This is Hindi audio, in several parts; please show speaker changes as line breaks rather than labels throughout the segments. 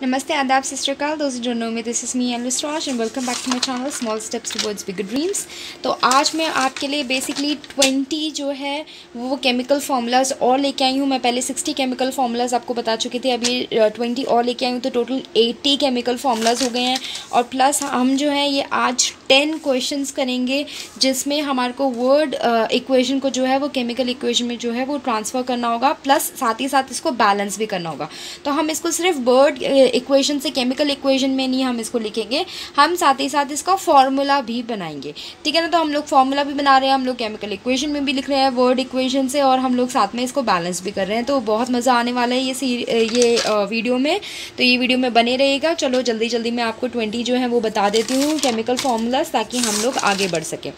Namaste, Adab, Sister those who don't know me, this is me, Alice Rosh, and welcome back to my channel, Small Steps Towards Bigger Dreams. तो आज मैं आपके लिए बेसिकली 20 जो है वो केमिकल फार्मूलाज और लेके आई हूँ। मैं पहले 60 केमिकल फार्मूलाज आपको बता चुकी थी, अभी 20 और लेके आई हूँ, तो टोटल 80 केमिकल फार्मूलाज हो गए हैं। और प्लस हम जो है ये आज 10 क्वेश्चंस करेंगे जिसमें हमारे को वर्ड इक्वेशन को जो है वो केमिकल इक्वेशन में जो है वो ट्रांसफ़र करना होगा, प्लस साथ ही साथ इसको बैलेंस भी करना होगा। तो हम इसको सिर्फ वर्ड इक्वेशन से केमिकल इक्वेशन में नहीं हम इसको लिखेंगे, हम साथ ही साथ इसका फॉर्मूला भी बनाएंगे, ठीक है ना। तो हम लोग फार्मूला भी बना रहे हैं, हम लोग केमिकल इक्वेशन में भी लिख रहे हैं वर्ड इक्वेशन से, और हम लोग साथ में इसको बैलेंस भी कर रहे हैं। तो बहुत मज़ा आने वाला है ये वीडियो में, तो ये वीडियो में बने रहेगा। चलो जल्दी जल्दी मैं आपको 20 जो है वो बता देती हूँ केमिकल फार्मूलाज, ताकि हम लोग आगे बढ़ सकें।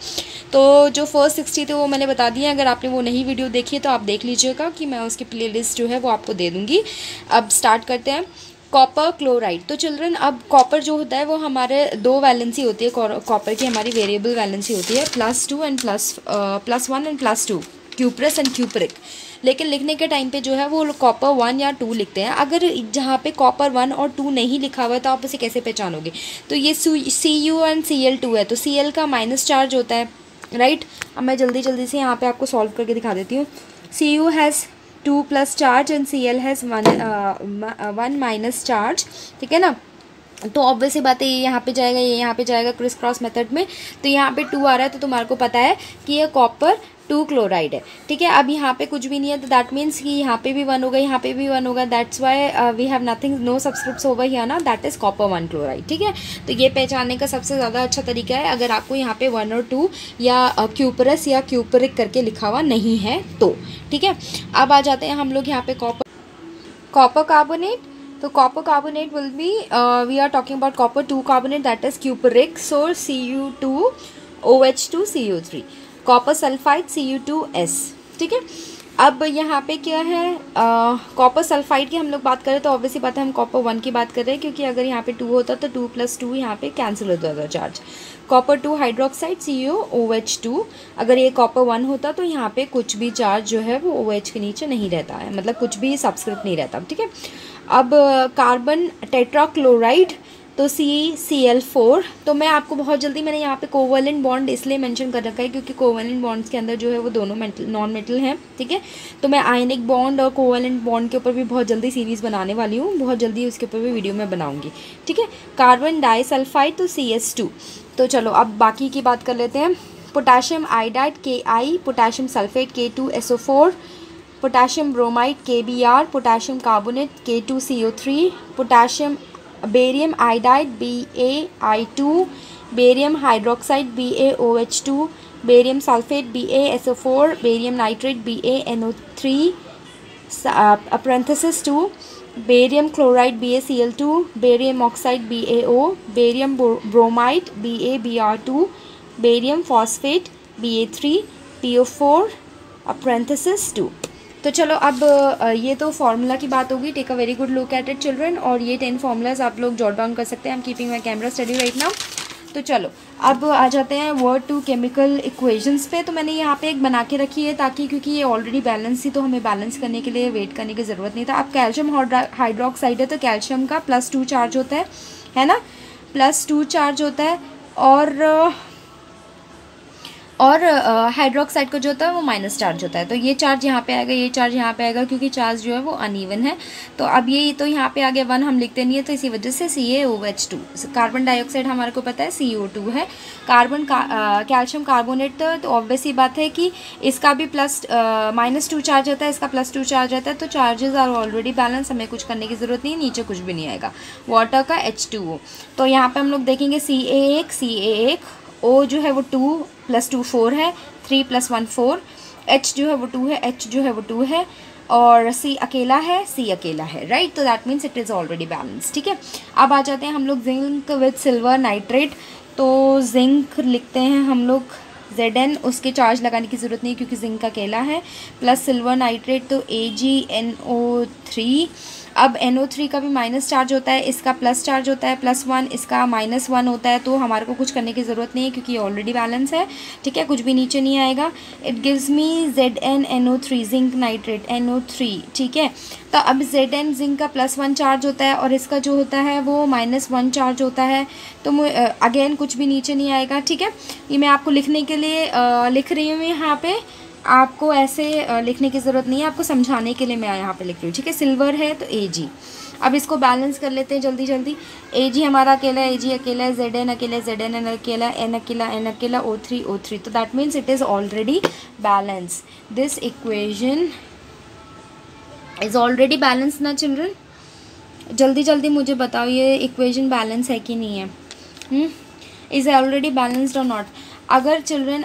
तो जो फर्स्ट 60 थे वो मैंने बता दिए, अगर आपने वो नहीं वीडियो देखी है तो आप देख लीजिएगा कि मैं उसकी प्लेलिस्ट जो है वो आपको दे दूँगी। अब स्टार्ट करते हैं। Copper chloride. तो चिल्ड्रन, अब कॉपर जो होता है वो हमारे दो वैलेंसी होती है कॉपर की, हमारी वेरिएबल वैलेंसी होती है +2 and +1 and +2, cuprous and cupric. लेकिन लिखने के टाइम पे जो है वो कॉपर 1 या 2 लिखते हैं। अगर जहाँ पे कॉपर 1 और 2 नहीं लिखा हुआ है तो आप उसे कैसे पहचानोगे? तो ये Cu एंड Cl2 है, तो Cl का माइनस चार्ज होता है, राइट। अब मैं जल्दी जल्दी से यहाँ पे आपको सॉल्व करके दिखा देती हूँ। Cu has 2 plus charge and Cl has 1 minus charge, ठीक है ना। तो ऑब्वियस सी बात है, ये यहाँ पे जाएगा, ये यहाँ पे जाएगा क्रिस क्रॉस मेथड में। तो यहाँ पे 2 आ रहा है, तो तुम्हारे को पता है कि ये कॉपर 2 क्लोराइड है, ठीक है। अब यहाँ पे कुछ भी नहीं है, तो दैट मीन्स कि यहाँ पे भी 1 होगा, यहाँ पे भी 1 होगा। That's why we have nothing, no subscripts over here ना, दैट इज़ कॉपर 1 क्लोराइड, ठीक है। तो ये पहचानने का सबसे ज़्यादा अच्छा तरीका है, अगर आपको यहाँ पे 1 और 2 या क्यूपरस या क्यूपरिक करके लिखा हुआ नहीं है तो, ठीक है। अब आ जाते हैं हम लोग यहाँ पे कॉपर कार्बोनेट। तो copper carbonate will be we are talking about copper 2 carbonate, that is cupric, so Cu2 OH2 CO3, copper sulfide Cu2S, ठीक है। अब यहाँ पे क्या है, कॉपर सल्फाइड की हम लोग बात करें तो ऑब्वियसली बात है हम कॉपर 1 की बात कर रहे हैं, क्योंकि अगर यहाँ पे 2 होता तो 2 + 2 यहाँ पे कैंसिल हो जाता चार्ज। कॉपर 2 हाइड्रोक्साइड CuOH2, अगर ये कॉपर 1 होता तो यहाँ पे कुछ भी चार्ज जो है वो OH के नीचे नहीं रहता है, मतलब कुछ भी सबस्क्रिप्ट नहीं रहता, ठीक है। अब कार्बन टेट्राक्लोराइड, तो CCl4। तो मैं आपको बहुत जल्दी, मैंने यहाँ पे कोवलेंट बॉन्ड इसलिए मेंशन कर रखा है क्योंकि कोवलेंट बॉन्ड्स के अंदर जो है वो दोनों नॉन मेटल हैं, ठीक है। तो मैं आयनिक बॉन्ड और कोवलेंट बॉन्ड के ऊपर भी बहुत जल्दी सीरीज़ बनाने वाली हूँ, बहुत जल्दी उसके ऊपर भी वीडियो में बनाऊँगी, ठीक है। कार्बन डाइसल्फाइड, तो CS2। तो चलो अब बाकी की बात कर लेते हैं। Potassium iodide Ki, potassium sulphate K2SO4, potassium bromide KBr, potassium carbonate K2CO3, potassium barium iodide BaI2, barium hydroxide BaOH2, barium sulphate BaSO4, barium nitrate BaNO3, अपरेंथेसिस 2, barium chloride BaCl2, barium oxide BaO, barium bromide BaBr2, barium phosphate Ba3, PO4, अपरेंथेसिस 2। तो चलो अब ये तो फार्मूला की बात होगी। Take a very good look at it children, और ये 10 फार्मूलाज आप लोग जॉट डाउन कर सकते हैं। I am keeping my camera study right now. तो चलो अब आ जाते हैं वर्ड टू केमिकल इक्वेशंस पे। तो मैंने यहाँ पे एक बना के रखी है, ताकि क्योंकि ये ऑलरेडी बैलेंस थी तो हमें बैलेंस करने के लिए वेट करने की ज़रूरत नहीं था। अब कैल्शियम हाइड्रोक्साइड है, तो कैल्शियम का +2 चार्ज होता है ना, +2 चार्ज होता है। और हाइड्रोक्साइड का जो होता है वो माइनस चार्ज होता है। तो ये चार्ज यहाँ पे आएगा, ये चार्ज यहाँ पे आएगा, क्योंकि चार्ज जो है वो अनइवन है। तो अब ये तो यहाँ पे आ गया 1, हम लिखते नहीं है, तो इसी वजह से CaOH2। कार्बन डाइऑक्साइड हमारे को पता है CO2 है। कैल्शियम कार्बोनेट, तो ऑब्वियस ही बात है कि इसका भी -2 चार्ज होता है, इसका +2 चार्ज रहता है। तो चार्जेस आर ऑलरेडी बैलेंस, हमें कुछ करने की ज़रूरत नहीं है, नीचे कुछ भी नहीं आएगा। वाटर का H2O, तो यहाँ पर हम लोग देखेंगे CA1 O जो है वो 2 + 2 4 है, 3 + 1 4, H जो है वो 2 है, H जो है वो 2 है, और C अकेला है, राइट। तो that means it is already balance, ठीक है। अब आ जाते हैं हम लोग जिंक विद सिल्वर नाइट्रेट। तो जिंक लिखते हैं हम लोग Zn, उसके चार्ज लगाने की ज़रूरत नहीं क्योंकि जिंक अकेला है, प्लस सिल्वर नाइट्रेट तो AgNO3। अब NO3 का भी माइनस चार्ज होता है, इसका प्लस चार्ज होता है +1, इसका -1 होता है, तो हमारे को कुछ करने की ज़रूरत नहीं है क्योंकि ये ऑलरेडी बैलेंस है, ठीक है, कुछ भी नीचे नहीं आएगा। It gives me ZnNO3 zinc nitrate NO3, ठीक है। तो अब Zn जिंक का +1 चार्ज होता है और इसका जो होता है वो -1 चार्ज होता है, तो अगेन कुछ भी नीचे नहीं आएगा, ठीक है। ये मैं आपको लिखने के लिए लिख रही हूँ, यहाँ पे आपको ऐसे लिखने की ज़रूरत नहीं है, आपको समझाने के लिए मैं यहाँ पे लिख रही हूँ, ठीक है। सिल्वर है तो Ag, अब इसको बैलेंस कर लेते हैं जल्दी जल्दी। Ag हमारा अकेला है, Ag अकेला है, Zn अकेला है, Zn अकेला, N अकेला, N अकेला, O3, तो that means it is already balance. This equation is already balance ना चिल्ड्रन, जल्दी जल्दी मुझे बताओ ये इक्वेशन बैलेंस है कि नहीं है, इज़ ऑलरेडी बैलेंस्ड और नॉट। अगर चिल्ड्रन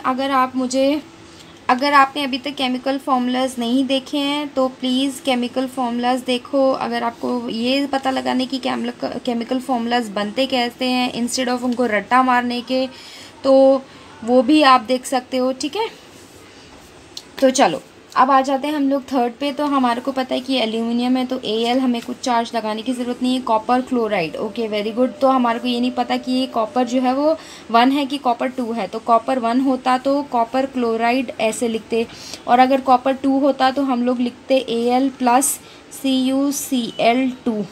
अगर आपने अभी तक केमिकल फार्मूलाज नहीं देखे हैं तो प्लीज़ केमिकल फार्मूलाज देखो। अगर आपको ये पता लगाने की केमिकल फार्मूलाज बनते कैसे हैं इंस्टेड ऑफ उनको रट्टा मारने के, तो वो भी आप देख सकते हो, ठीक है। तो चलो अब आ जाते हैं हम लोग थर्ड पे। तो हमारे को पता है कि एल्यूमिनियम है तो Al, हमें कुछ चार्ज लगाने की ज़रूरत नहीं है। Copper chloride, okay very good. तो हमारे को ये नहीं पता कि ये कॉपर जो है वो 1 है कि कॉपर 2 है, तो कॉपर 1 होता तो कॉपर क्लोराइड ऐसे लिखते, और अगर कॉपर 2 होता तो हम लोग लिखते Al + CuCl2,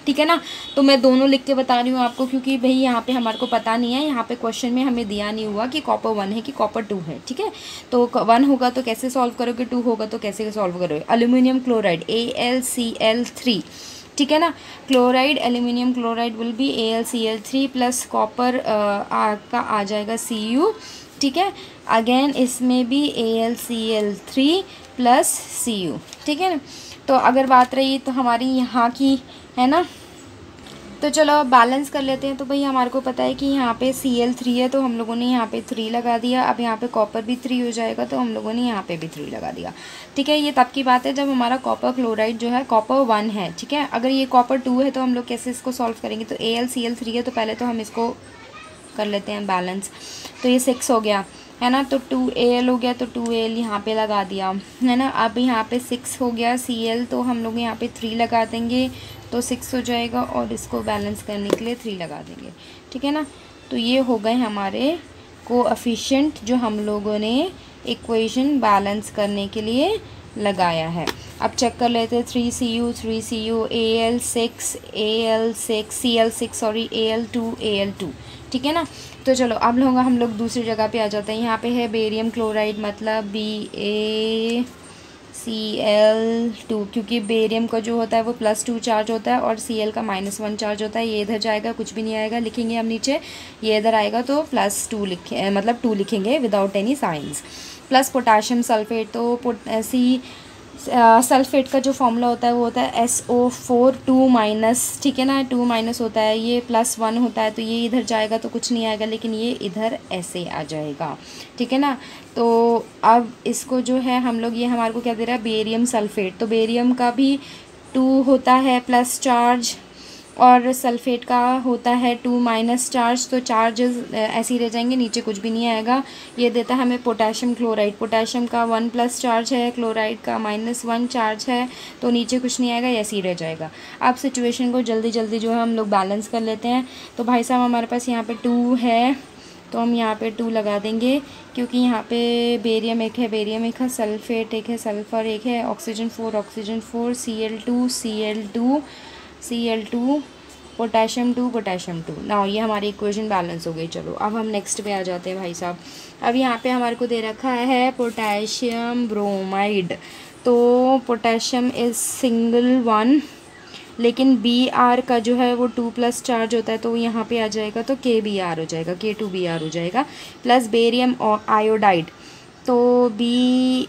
ठीक है ना। तो मैं दोनों लिख के बता रही हूँ आपको क्योंकि भाई यहाँ पे हमारे को पता नहीं है, यहाँ पे क्वेश्चन में हमें दिया नहीं हुआ कि कॉपर 1 है कि कॉपर 2 है, ठीक है। तो 1 होगा तो कैसे सॉल्व करोगे, 2 होगा तो कैसे सॉल्व करोगे। एल्यूमिनियम क्लोराइड AlCl3, ठीक है ना। Chloride aluminium chloride will be AlCl3 plus copper का आ जाएगा Cu, ठीक है। अगेन इसमें भी AlCl3 प्लस Cu, ठीक है ना। तो अगर बात रही तो हमारी यहाँ की है ना, तो चलो अब बैलेंस कर लेते हैं। तो भाई हमारे को पता है कि यहाँ पे Cl3 है तो हम लोगों ने यहाँ पे 3 लगा दिया। अब यहाँ पे कॉपर भी 3 हो जाएगा तो हम लोगों ने यहाँ पे भी 3 लगा दिया, ठीक है। ये तब की बात है जब हमारा कॉपर क्लोराइड जो है कॉपर 1 है, ठीक है। अगर ये कॉपर 2 है तो हम लोग कैसे इसको सॉल्व करेंगे, तो AlCl3 है तो पहले तो हम इसको कर लेते हैं बैलेंस। तो ये 6 हो गया है ना, तो 2Al हो गया तो 2Al यहाँ पे लगा दिया है ना। अब यहाँ पे 6 हो गया Cl, तो हम लोग यहाँ पे 3 लगा देंगे तो 6 हो जाएगा, और इसको बैलेंस करने के लिए 3 लगा देंगे, ठीक है ना। तो ये हो गए हमारे कोएफिशिएंट जो हम लोगों ने इक्वेशन बैलेंस करने के लिए लगाया है। अब चेक कर लेते हैं 3Cu Al6 Cl6 sorry Al2 ठीक है ना। तो चलो अब हम लोग दूसरी जगह पे आ जाते हैं। यहाँ पे है बेरियम क्लोराइड मतलब BaCl2, क्योंकि बेरियम का जो होता है वो +2 चार्ज होता है और Cl का -1 चार्ज होता है। ये इधर जाएगा, कुछ भी नहीं आएगा, लिखेंगे हम नीचे, ये इधर आएगा तो +2 लिखे मतलब 2 लिखेंगे without any science. Plus potassium sulphate, तो सल्फेट का जो फॉर्मूला होता है वो होता है SO4 2-, ठीक है ना, 2- होता है, ये +1 होता है, तो ये इधर जाएगा तो कुछ नहीं आएगा, लेकिन ये इधर ऐसे आ जाएगा, ठीक है ना। तो अब इसको जो है हम लोग, ये हमारे को क्या दे रहा है, बेरियम सल्फेट, तो बेरियम का भी 2 होता है प्लस चार्ज और सल्फेट का होता है 2- चार्ज, तो चार्जेस ऐसे ही रह जाएंगे, नीचे कुछ भी नहीं आएगा। ये देता है हमें पोटेशियम क्लोराइड, पोटेशियम का 1+ चार्ज है, क्लोराइड का -1 चार्ज है, तो नीचे कुछ नहीं आएगा, ऐसे ही रह जाएगा। अब सिचुएशन को जल्दी जल्दी जो है हम लोग बैलेंस कर लेते हैं। तो भाई साहब हमारे पास यहाँ पे 2 है तो हम यहाँ पे 2 लगा देंगे, क्योंकि यहाँ पे बेरियम एक है, सल्फेट एक है, सल्फ़र एक है, ऑक्सीजन 4 Cl2 पोटेशियम 2 ना, ये हमारी इक्वेशन बैलेंस हो गई। चलो अब हम नेक्स्ट पे आ जाते हैं भाई साहब। अब यहाँ पे हमारे को दे रखा है पोटेशियम ब्रोमाइड, तो पोटेशियम इज़ ∠1, लेकिन Br का जो है वो 2+ चार्ज होता है, तो यहाँ पे आ जाएगा तो KBr हो जाएगा, K2Br हो जाएगा, प्लस बेरियम और आयोडाइड, तो BaI2,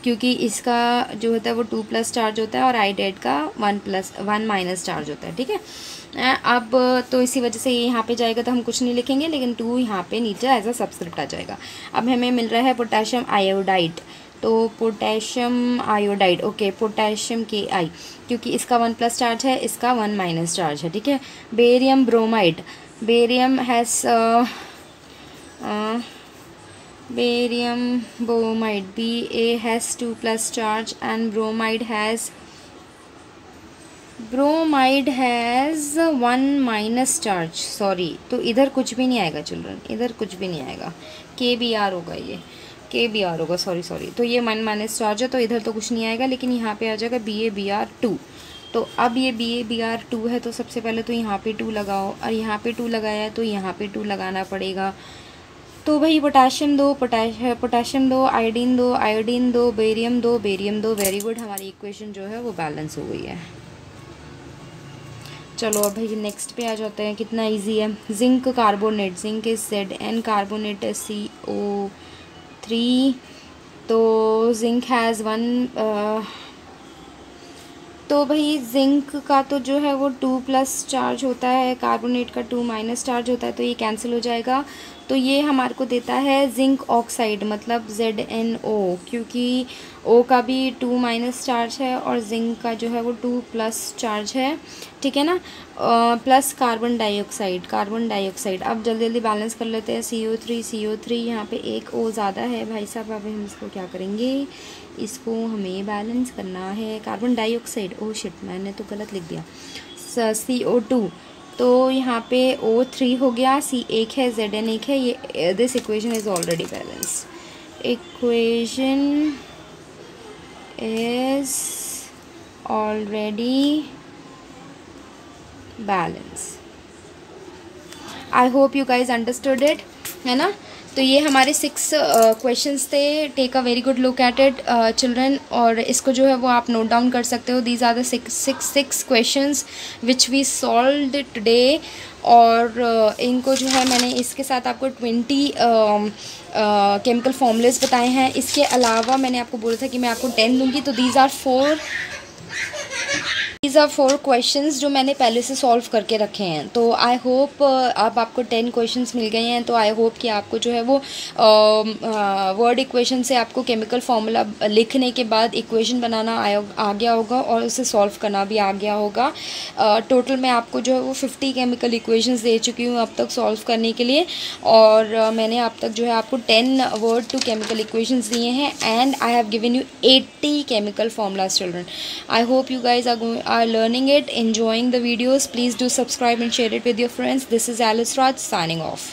क्योंकि इसका जो होता है वो 2+ चार्ज होता है और आयोडाइड का 1 चार्ज होता है, ठीक है। अब तो इसी वजह से ये यहाँ पे जाएगा तो हम कुछ नहीं लिखेंगे, लेकिन 2 यहाँ पे नीचे एज अ सब्सक्रिप्ट आ जाएगा। अब हमें मिल रहा है पोटेशियम आयोडाइड, तो potassium iodide, okay, potassium Ki, क्योंकि इसका 1+ चार्ज है, इसका 1- चार्ज है, ठीक है। Barium bromide, barium has Barium bromide, Ba has 2+ charge and bromide has 1- charge. Sorry, तो इधर कुछ भी नहीं आएगा चिल्ड्रन, इधर कुछ भी नहीं आएगा, KBr होगा, ये KBr होगा, सॉरी. तो ये 1- चार्ज है, तो इधर तो कुछ नहीं आएगा, लेकिन यहाँ पे आ जाएगा BaBr2. तो अब ये BaBr2 है, तो सबसे पहले तो यहाँ पे 2 लगाओ, और यहाँ पे 2 लगाया है तो यहाँ पे 2 लगाना पड़ेगा. तो भाई पोटाशियम दो, आयोडीन दो, बेरियम दो. वेरी गुड, हमारी इक्वेशन जो है वो बैलेंस हो गई है. चलो अब भाई नेक्स्ट पे आ जाते हैं. कितना इजी है. Zinc carbonate, zinc is Zn, carbonate is CO3. तो जिंक हैज़ 1, तो भाई जिंक का तो जो है वो 2+ चार्ज होता है, कार्बोनेट का 2- चार्ज होता है, तो ये कैंसिल हो जाएगा. तो ये हमारे को देता है जिंक ऑक्साइड, मतलब ZnO, क्योंकि O का भी 2- चार्ज है और जिंक का जो है वो 2+ चार्ज है, ठीक है ना. Plus carbon dioxide. अब जल्दी बैलेंस कर लेते हैं. CO3, यहाँ पे एक O ज़्यादा है भाई साहब. अब हम इसको क्या करेंगे, इसको हमें बैलेंस करना है. कार्बन डाइऑक्साइड, ओह शिट, मैंने तो गलत लिख दिया. CO2, तो यहाँ पे O3 हो गया, C एक है, Zn एक है. ये this equation is already balance. Equation is already balance. I hope you guys understood it, है ना. तो ये हमारे 6 क्वेश्चंस थे. Take a very good look at it children, और इसको जो है वो आप नोट डाउन कर सकते हो. These are the 6 questions which we solved today. और इनको जो है मैंने इसके साथ आपको 20 केमिकल फॉर्मूलेस बताए हैं. इसके अलावा मैंने आपको बोला था कि मैं आपको 10 दूंगी. तो दीज आर 4 क्वेश्चंस जो मैंने पहले से सॉल्व करके रखे हैं. तो आई होप अब आपको 10 क्वेश्चंस मिल गए हैं. तो आई होप कि आपको जो है वो वर्ड इक्वेशन से आपको केमिकल फार्मूला लिखने के बाद इक्वेशन बनाना आ गया होगा, और उसे सॉल्व करना भी आ गया होगा. टोटल मैं आपको जो है वो 50 केमिकल इक्वेशंस दे चुकी हूँ अब तक सॉल्व करने के लिए. और मैंने अब तक जो है आपको 10 वर्ड टू केमिकल इक्वेशंस दिए हैं. And I have given you 80 chemical formulas children. I hope you guys are learning it, enjoying the videos. Please do subscribe and share it with your friends. This is Alice Raj signing off.